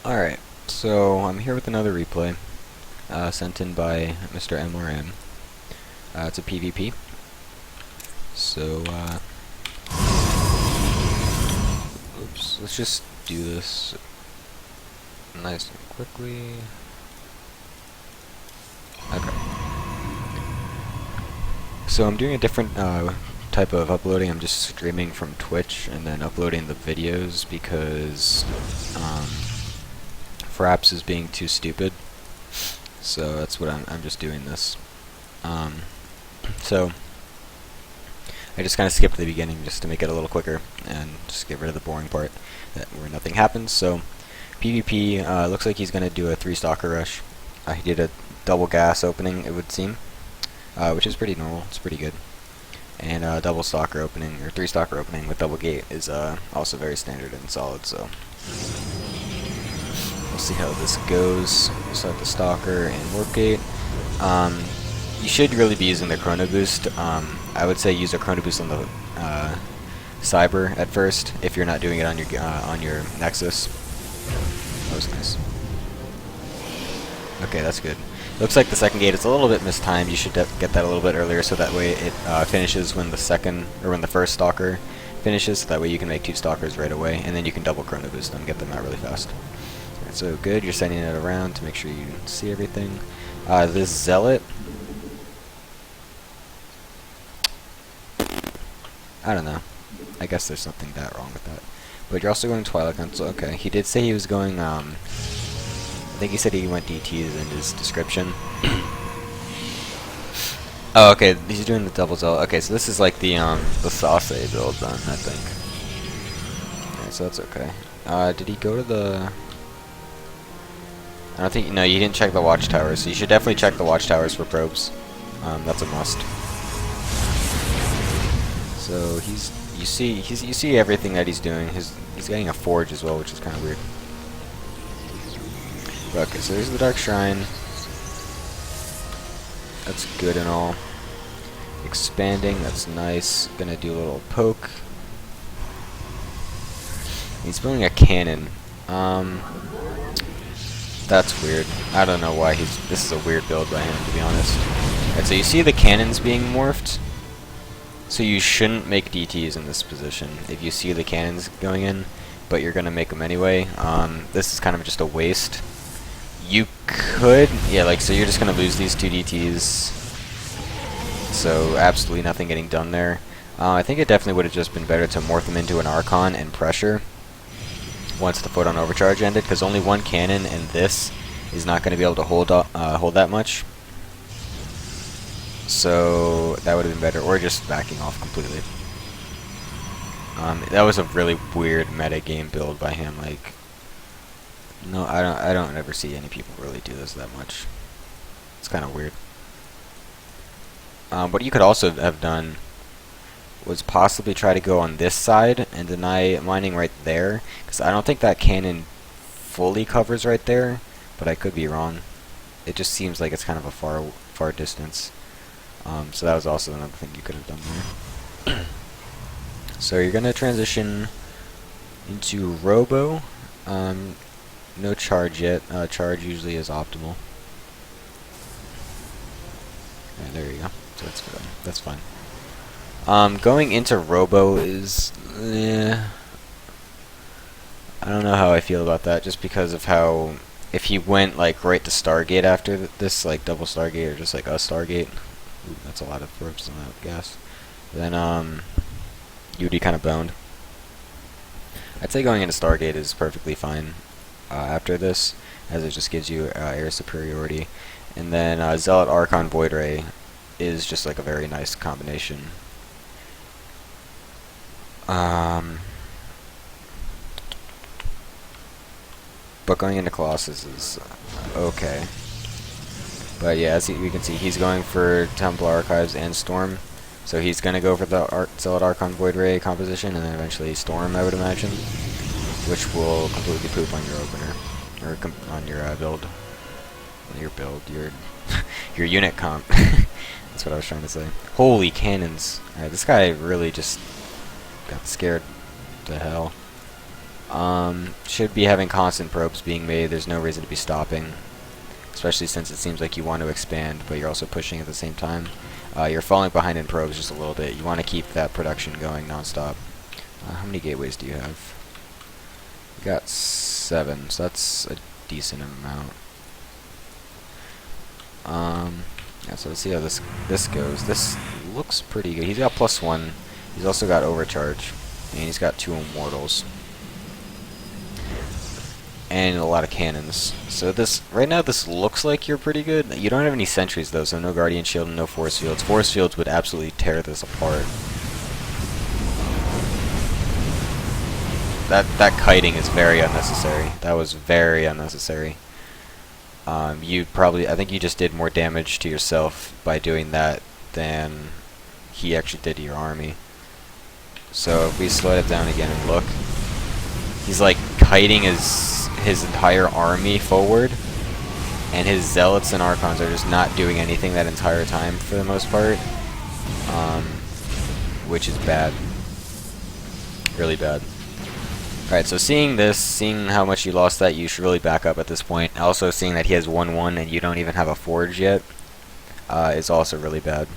Alright, so I'm here with another replay sent in by Mr. MRM. It's a PvP. So, oops, let's just do this nice and quickly. Okay. So I'm doing a different type of uploading. I'm just streaming from Twitch and then uploading the videos because Fraps is being too stupid. So that's what I'm just doing this. So I just kind of skipped the beginning just to make it a little quicker and just get rid of the boring part where nothing happens. So PvP looks like he's going to do a 3-stalker rush. He did a double gas opening, it would seem, which is pretty normal. It's pretty good. And double stalker opening, or 3-stalker opening with double gate is also very standard and solid. So we'll see how this goes. We'll start the stalker and warp gate. You should really be using the chrono boost. I would say use a chrono boost on the cyber at first if you're not doing it on your Nexus. That was nice. Okay, that's good. Looks like the second gate is a little bit mistimed. You should get that a little bit earlier so that way it finishes when the first stalker finishes. So that way you can make 2 stalkers right away, and then you can double chrono boost them and get them out really fast. Alright, so good. You're sending it around to make sure you see everything. This zealot, I don't know. I guess there's something that wrong with that. But you're also going Twilight Council. Okay, he did say he was going. I think he said he went DTs in his description. Oh, okay. He's doing the double zealot. Okay, so this is like the Sauce build then, I think. Okay, so that's okay. Did he go to the? I don't think. No, you didn't check the watchtowers. So you should definitely check the watchtowers for probes. That's a must. So you see everything that he's doing. He's getting a forge as well, which is kind of weird. But okay, so there's the Dark Shrine. That's good and all. Expanding, that's nice. Gonna do a little poke. He's building a cannon. That's weird. I don't know why this is a weird build by him, to be honest. Alright, so you see the cannons being morphed. So you shouldn't make DTs in this position if you see the cannons going in, but you're gonna make them anyway. This is kind of just a waste. You could, yeah, like, so you're just gonna lose these 2 DTs. So absolutely nothing getting done there. I think it definitely would have just been better to morph them into an Archon and pressure once the photon overcharge ended, because only 1 cannon and this is not going to be able to hold that much. So that would have been better, or just backing off completely. That was a really weird meta game build by him. Like, no, I don't ever see any people really do this that much. It's kind of weird. What you could also have done was possibly try to go on this side and deny mining right there, because I don't think that cannon fully covers right there, but I could be wrong. It just seems like it's kind of a far distance. So that was also another thing you could have done there. So you're going to transition into Robo. No charge yet. Charge usually is optimal. Yeah, there you go. So that's good. That's fine. Going into Robo is... I don't know how I feel about that, just because of how... If he went like right to Stargate after this, like double Stargate or just like a Stargate... Ooh, that's a lot of ropes on that gas. Then you'd be kind of boned. I'd say going into Stargate is perfectly fine after this, as it just gives you air superiority. And then Zealot Archon Void Ray is just like a very nice combination. But going into Colossus is okay. But yeah, as we can see, he's going for Temple Archives and Storm. So he's going to go for the Zealot Archon Void Ray composition, and then eventually Storm, I would imagine. Which will completely poop on your opener. Or on your build. Your unit comp. That's what I was trying to say. Holy cannons. Alright, this guy really just got scared to hell. Should be having constant probes being made. There's no reason to be stopping, especially since it seems like you want to expand, but you're also pushing at the same time. You're falling behind in probes just a little bit. You want to keep that production going nonstop. How many gateways do you have? You got 7, so that's a decent amount. Yeah, so let's see how this goes. This looks pretty good. He's got +1. He's also got overcharge, and he's got 2 immortals, and a lot of cannons. So this right now, this looks like you're pretty good. You don't have any sentries though, so no guardian shield and no force fields. Force fields would absolutely tear this apart. That kiting is very unnecessary. That was very unnecessary. I think you just did more damage to yourself by doing that than he actually did to your army. So if we slow it down again and look, he's like kiting his entire army forward, and his zealots and archons are just not doing anything that entire time for the most part, which is bad, really bad. Alright, so seeing how much you lost that, you should really back up at this point. Also seeing that he has 1-1 and you don't even have a forge yet is also really bad.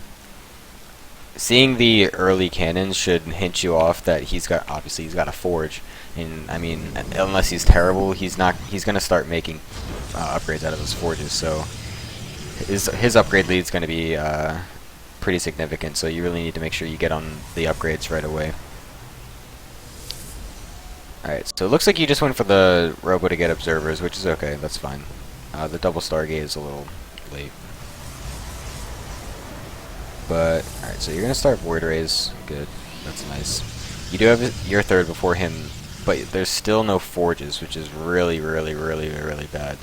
Seeing the early cannons should hint you off that obviously he's got a forge, and I mean, unless he's terrible, he's gonna start making upgrades out of his forges. So his upgrade lead is gonna be pretty significant. So you really need to make sure you get on the upgrades right away. Alright, so it looks like you just went for the robo to get observers, which is okay, that's fine. The double Stargate is a little late. But, alright, so you're going to start Void Rays. Good, that's nice. You do have your third before him, but there's still no forges, which is really, really, really, really bad.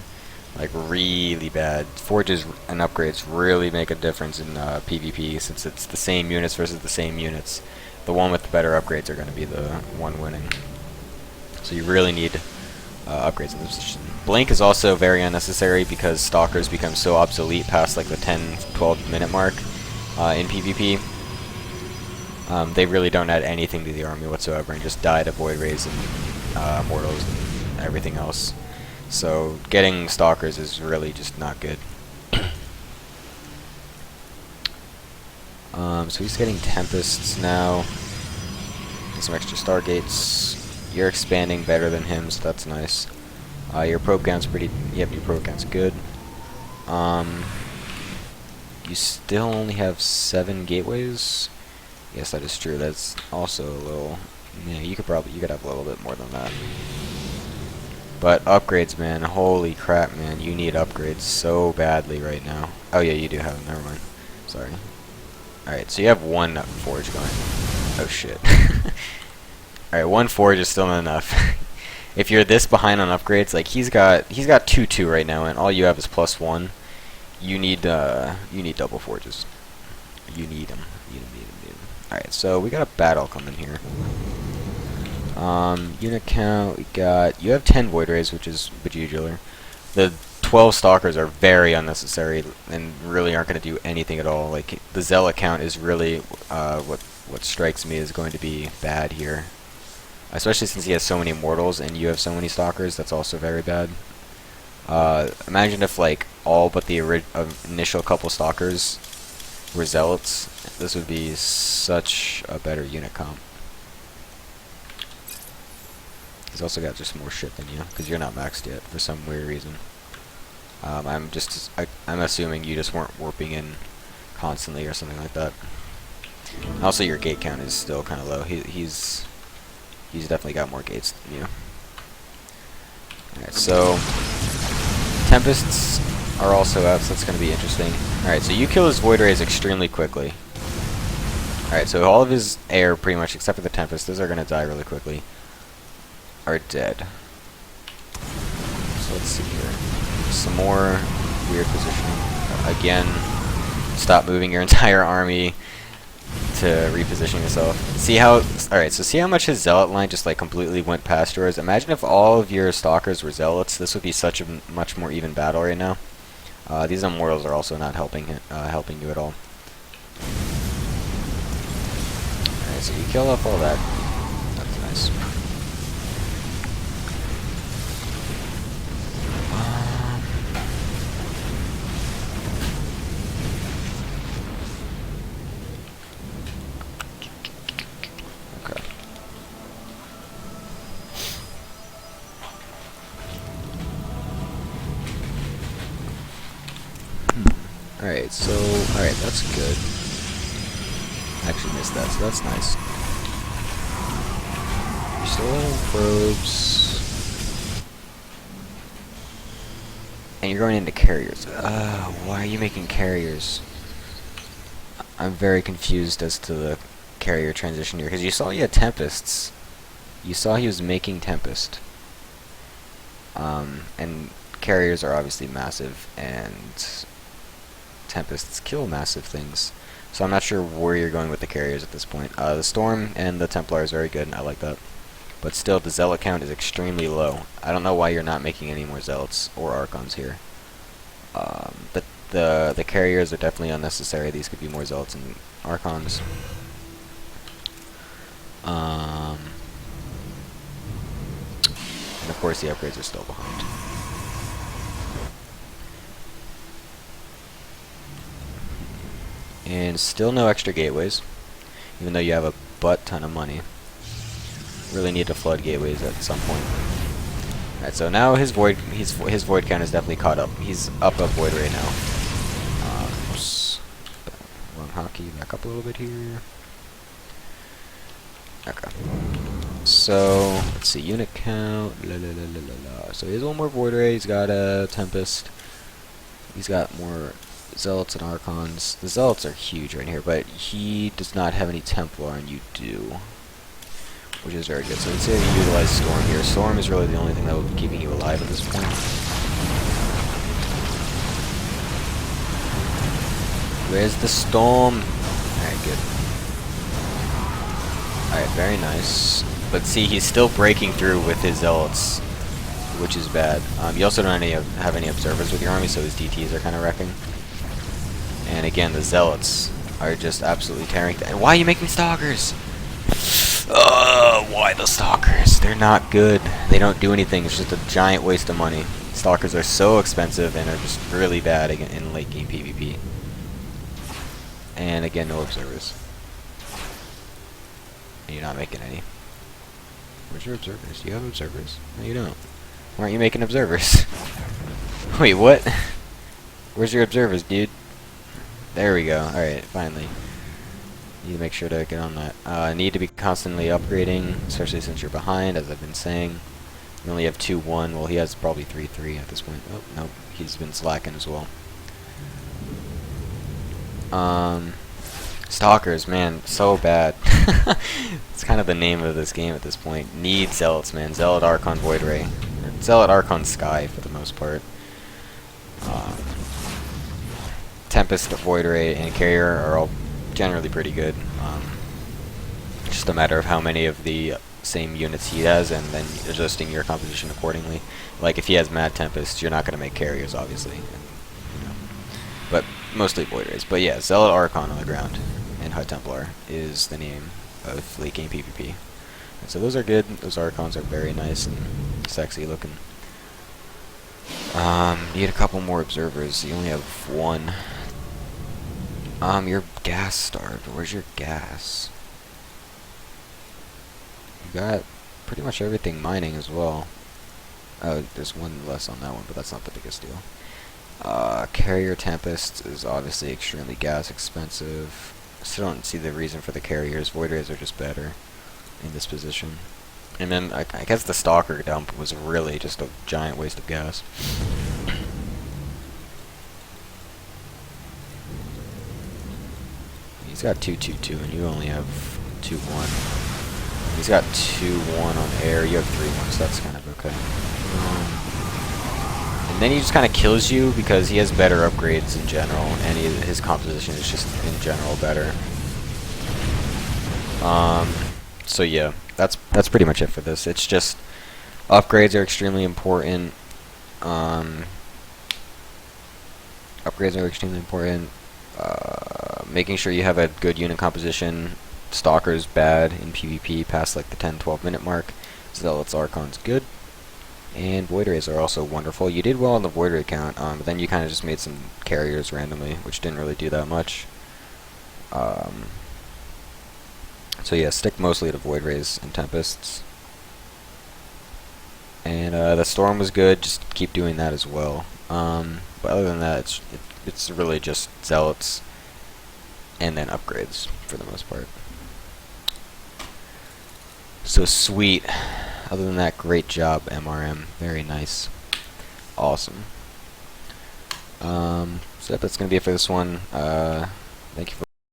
Like, really bad. Forges and upgrades really make a difference in PvP, since it's the same units versus the same units. The one with the better upgrades are going to be the one winning. So you really need upgrades in this position. Blink is also very unnecessary because Stalkers become so obsolete past like the 10-12 minute mark in PvP. They really don't add anything to the army whatsoever and just die to Void Rays and Mortals and everything else. So getting Stalkers is really just not good. So he's getting Tempests now. Some extra Stargates. You're expanding better than him, so that's nice. Your probe count's your probe count's good. You still only have 7 gateways. Yes, that is true. That's also a little. Yeah, you could have a little bit more than that. But upgrades, man. Holy crap, man. You need upgrades so badly right now. Oh yeah, you do have them. Never mind. Sorry. All right, so you have 1 forge going. Oh shit. Alright, 1 forge is still not enough. If you're this behind on upgrades, like he's got 2-2 right now, and all you have is +1. You need double forges. You need them. Alright, so we got a battle coming here. Unit count, you have 10 Void Rays, which is bejugular. The 12 Stalkers are very unnecessary and really aren't going to do anything at all. Like the Zealot count is really what strikes me as going to be bad here. Especially since he has so many Immortals and you have so many Stalkers, that's also very bad. Imagine if like all but the initial couple Stalkers were Zealots. This would be such a better unit comp. He's also got just more shit than you, because you're not maxed yet for some weird reason. I'm assuming you just weren't warping in constantly or something like that. Also, your gate count is still kind of low. He's definitely got more gates than you. Alright, so Tempests are also out, so that's going to be interesting. Alright, so you kill his Void Rays extremely quickly. Alright, so all of his air, pretty much, except for the Tempests, those are going to die really quickly. Are dead. So let's see here. Some more weird positioning. Again, stop moving your entire army to reposition yourself. See how, alright, so see how much his Zealot line just like completely went past yours? Imagine if all of your Stalkers were Zealots. This would be such a much more even battle right now. These Immortals are also not helping you at all. Alright, so you kill off all that. That's nice. Alright, so, alright, that's good. I actually missed that, so that's nice. You're still in probes. And you're going into carriers. Why are you making carriers? I'm very confused as to the carrier transition here, because you saw he had Tempests. You saw he was making Tempest. And carriers are obviously massive, and Tempests kill massive things. So I'm not sure where you're going with the carriers at this point. The Storm and the Templar is very good, I like that. But still, the Zealot count is extremely low. I don't know why you're not making any more Zealots or Archons here. But the carriers are definitely unnecessary. These could be more Zealots and Archons. And of course the upgrades are still behind. And still no extra gateways, even though you have a butt ton of money. Really need to flood gateways at some point. Alright, so now his void count is definitely caught up. He's up a void right now. Oops. Wrong hotkey. Back up a little bit here. Okay. So let's see, unit count. So he has one more void ray. He's got a Tempest. He's got more Zealots and Archons. The Zealots are huge right here, but he does not have any Templar, and you do, which is very good. So let's say you utilize Storm here. Storm is really the only thing that will be keeping you alive at this point. Where's the Storm? Alright, good. Alright, very nice. But see, he's still breaking through with his Zealots, which is bad. You also don't have any observers with your army, so his DTs are kind of wrecking. And again, the Zealots are just absolutely tearing. And why are you making Stalkers? Why the Stalkers? They're not good. They don't do anything. It's just a giant waste of money. Stalkers are so expensive and are just really bad in late game PvP. And again, no observers. And you're not making any. Where's your observers? Do you have observers? No, you don't. Why aren't you making observers? Wait, what? Where's your observers, dude? There we go. Alright, finally. Need to make sure to get on that. Need to be constantly upgrading, especially since you're behind, as I've been saying. You only have 2-1. Well, he has probably 3-3 at this point. Oh, nope. He's been slacking as well. Stalkers, man, so bad. It's kind of the name of this game at this point. Need Zealots, man. Zealot, Archon, Void Ray. Zealot, Archon, Sky, for the most part. Tempest, Void Ray, and Carrier are all generally pretty good. Just a matter of how many of the same units he has, and then adjusting your composition accordingly. Like if he has Mad Tempest, you're not going to make Carriers, obviously. You know. But mostly Void Rays. But yeah, Zealot, Archon on the ground, and High Templar is the name of late game PvP. And so those are good. Those Archons are very nice and sexy looking. Need a couple more observers. You only have one. You're gas starved. Where's your gas? You got pretty much everything mining as well. Oh, there's one less on that one, but that's not the biggest deal. Carrier Tempest is obviously extremely gas expensive. Still don't see the reason for the carriers. Void Rays are just better in this position. And then I guess the Stalker dump was really just a giant waste of gas. He's got 2-2-2 and you only have 2-1. He's got 2-1 on air, you have 3-1, so that's kind of okay. And then he just kind of kills you because he has better upgrades in general, and his composition is just in general better. So yeah, that's pretty much it for this. It's just upgrades are extremely important. Making sure you have a good unit composition. Stalker's bad in PvP past like the 10-12 minute mark. Zealots, Archon's good. And Void Rays are also wonderful. You did well on the Void Ray count, but then you kind of just made some carriers randomly, which didn't really do that much. So yeah, stick mostly to Void Rays and Tempests. And the Storm was good, just keep doing that as well. But other than that, it's really just zealots and then upgrades for the most part. So sweet. Other than that, great job, MRM. Very nice. Awesome. So that's gonna be it for this one. Thank you for